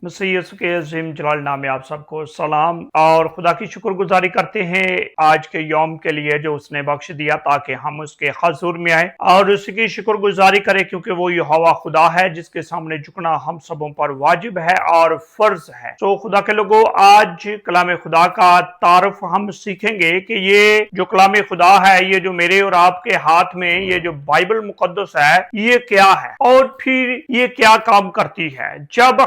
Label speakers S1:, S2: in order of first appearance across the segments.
S1: मसीह यीशु के अजीम जलाल नाम में आप सबको सलाम और खुदा की शुक्रगुजारी करते हैं आज के यौम के लिए जो उसने बख्श दिया ताकि हम उसके हजूर में आए और उसकी शुक्रगुजारी करें, क्योंकि वो यहोवा खुदा है जिसके सामने झुकना हम सबों पर वाजिब है और फर्ज है। तो खुदा के लोगों, आज कलाम खुदा का तारुफ हम सीखेंगे कि ये जो कलाम खुदा है, ये जो मेरे और आपके हाथ में ये जो बाइबल मुकद्दस है, ये क्या है और फिर ये क्या काम करती है। जब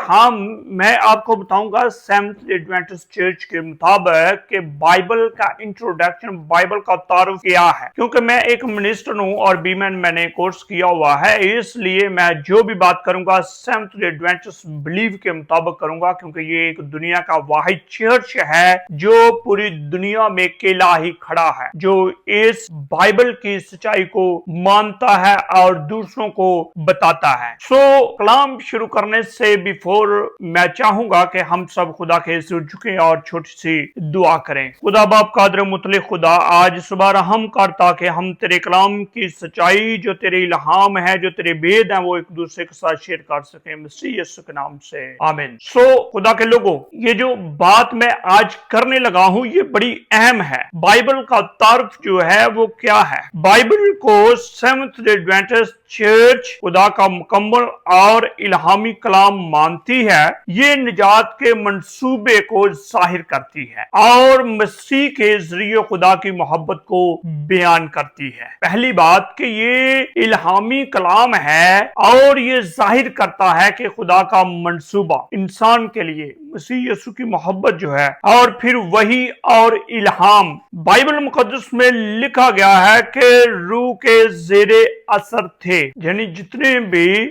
S1: मैं आपको बताऊंगा सेवंथ एडवेंटिस्ट चर्च के मुताबिक कि बाइबल का इंट्रोडक्शन, बाइबल का तारुफ क्या है, क्योंकि मैं एक मिनिस्टर हूं और बीमन मैंने कोर्स किया हुआ है, इसलिए मैं जो भी बात करूंगा सेवंथ एडवेंटिस्ट बिलीव के मुताबिक करूंगा, क्योंकि ये एक दुनिया का वाहिद चर्च है जो पूरी दुनिया में अकेला ही खड़ा है, जो इस बाइबल की सच्चाई को मानता है और दूसरों को बताता है। कलाम शुरू करने से बिफोर मैं चाहूंगा कि हम सब खुदा के सिर झुकें और छोटी सी दुआ करें। खुदा बाप कादर मुतलिक खुदा, आज सुबह रहम कर ताकि हम तेरे कलाम की सच्चाई, जो तेरे इल्हाम है, जो तेरे भेद हैं, वो एक दूसरे के साथ शेयर कर सकें, मसीह यीशु के नाम से आमीन। खुदा के लोगों, ये जो बात मैं आज करने लगा हूं ये बड़ी अहम है। बाइबल का तारुफ जो है वो क्या है। बाइबल को सेवंथ एडवेंटिस्ट चर्च खुदा का मुकम्मल और इल्हामी कलाम मानती है। ये निजात के मंसूबे को जाहिर करती है और मसीह के जरिए खुदा की मोहब्बत को बयान करती है। पहली बात कि ये इल्हामी कलाम है और ये जाहिर करता है कि खुदा का मंसूबा इंसान के लिए मसीह यीशु की मोहब्बत जो है, और फिर वही और इल्हाम बाइबल मुकद्दस में लिखा गया है कि रूह के जेरे असर थे, यानी जितने भी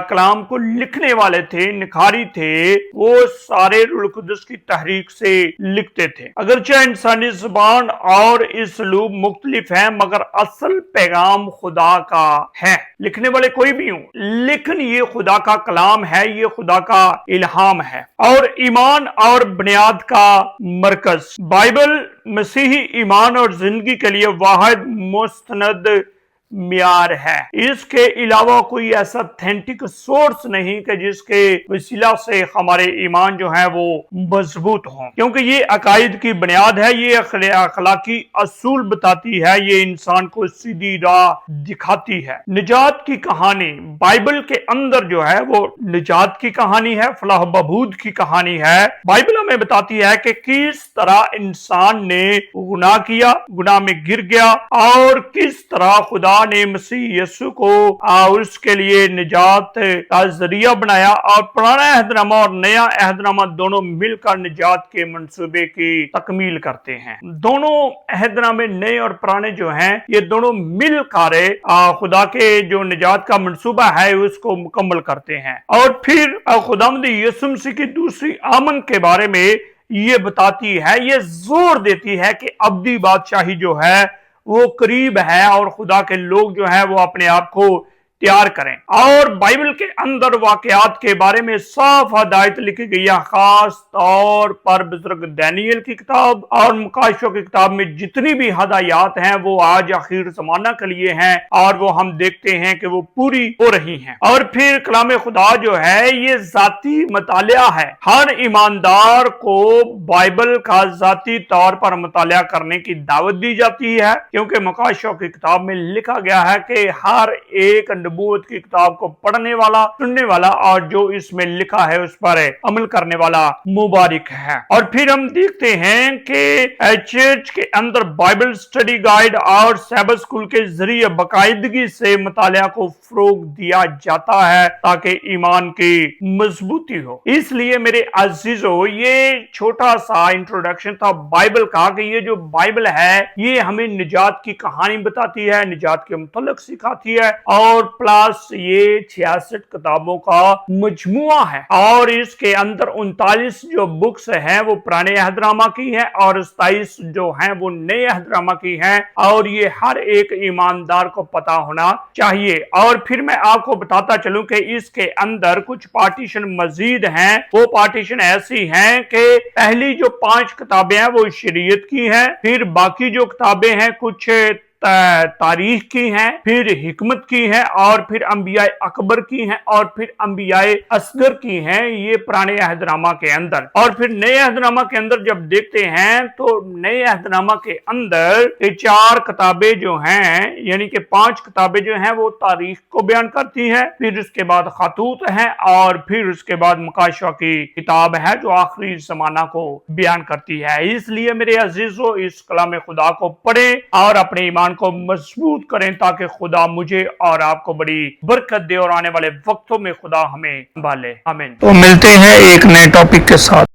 S1: कलाम को लिखने वाले थे, निखारी थे, वो सारे रूह कुदस की तहरीक से लिखते थे। अगरचे इंसानी जुबान और इसलूब मुख्तलिफ है, मगर असल पैगाम खुदा का है। लिखने वाले कोई भी हों, लेकिन ये खुदा का कलाम है, ये खुदा का इल्हाम है और ईमान और बुनियाद का मरकज। बाइबल मसीही ईमान और जिंदगी के लिए वाहिद मुस्तनद मियार है। इसके अलावा कोई ऐसा ऑथेंटिक सोर्स नहीं कि जिसके वसीला से हमारे ईमान जो है वो मजबूत हो, क्योंकि ये अकायद की बुनियाद है, ये अखलाकी असूल बताती है, ये इंसान को सीधी राह दिखाती है। निजात की कहानी बाइबल के अंदर जो है वो निजात की कहानी है, फलाह बहबूद की कहानी है। बाइबल हमें बताती है कि किस तरह इंसान ने गुनाह किया, गुनाह में गिर गया, और किस तरह खुदा ने मसीह यीशु को उसके लिए निजात का जरिया बनाया, और पुराना अहदनामा और नया अहदनामा दोनों मिलकर निजात के मंसूबे की तकमील करते हैं। दोनों अहदनामे नए और पुराने जो हैं, ये दोनों मिलकर खुदा के जो निजात का मंसूबा है उसको मुकम्मल करते हैं। और फिर खुदावंद यीशु मसीह की दूसरी आमद के बारे में ये बताती है, ये जोर देती है कि अब्दी बादशाही जो है वो करीब है और खुदा के लोग जो है वो अपने आप को तैयार करें। और बाइबल के अंदर वाकयात के बारे में साफ हदायत लिखी गई है, खास तौर पर बुजुर्ग दानियल की किताब और मुकाशों की किताब में जितनी भी हदायत हैं वो आज आखिर जमाना के लिए हैं, और वो हम देखते हैं कि वो पूरी हो रही हैं। और फिर कलाम खुदा जो है ये जाती मुतालिया है। हर ईमानदार को बाइबल का जाती तौर पर मुतालिया करने की दावत दी जाती है, क्योंकि मुकाशों की किताब में लिखा गया है कि हर एक नबूवत की किताब को पढ़ने वाला, सुनने वाला और जो इसमें लिखा है उस पर अमल करने वाला मुबारक है। और फिर हम देखते हैं कि चर्च के अंदर बाइबल स्टडी गाइड और सैबत स्कूल के जरिए बाकायदगी से मुतालिया को फरोग दिया जाता है ताकि ईमान की मजबूती हो। इसलिए मेरे अजीजों, ये छोटा सा इंट्रोडक्शन था बाइबल का कि ये जो बाइबल है ये हमें निजात की कहानी बताती है, निजात के मुतल्लिक सिखाती है, और प्लस ये 66 किताबों का मजमुआ है, और इसके अंदर 39 जो बुक्स हैं वो पुराने अहदनामा की हैं और 27 जो हैं वो नए अहदनामा की हैं, और ये हर एक ईमानदार को पता होना चाहिए। और फिर मैं आपको बताता चलूं कि इसके अंदर कुछ पार्टीशन मजीद हैं। वो पार्टीशन ऐसी हैं कि पहली जो 5 किताबें हैं वो शरीयत की हैं, फिर बाकी जो किताबें हैं कुछ تاریخ کی ہیں، پھر حکمت کی ہیں، اور پھر انبیاء اکبر کی ہیں، اور پھر انبیاء اصغر کی ہیں، یہ پرانے عہد نامہ کے اندر۔ اور پھر نئے عہد نامہ کے اندر جب دیکھتے ہیں تو نئے عہد نامہ کے اندر یہ 4 کتابیں جو ہیں، یعنی کہ 5 کتابیں جو ہیں وہ تاریخ کو بیان کرتی ہیں، پھر اس کے بعد خطوط ہیں، اور پھر اس کے بعد مکاشفہ کی کتاب ہے جو آخری زمانہ کو بیان کرتی ہے۔ اس لیے میرے عزیزو اس کلام خدا کو پڑھیں اور اپنے ایمان کو مضبوط کریں تاکہ خدا مجھے اور آپ کو بڑی برکت دے اور آنے والے وقتوں میں خدا ہمیں سنبھالے۔ آمین۔ تو ملتے ہیں ایک نئے ٹاپک کے ساتھ۔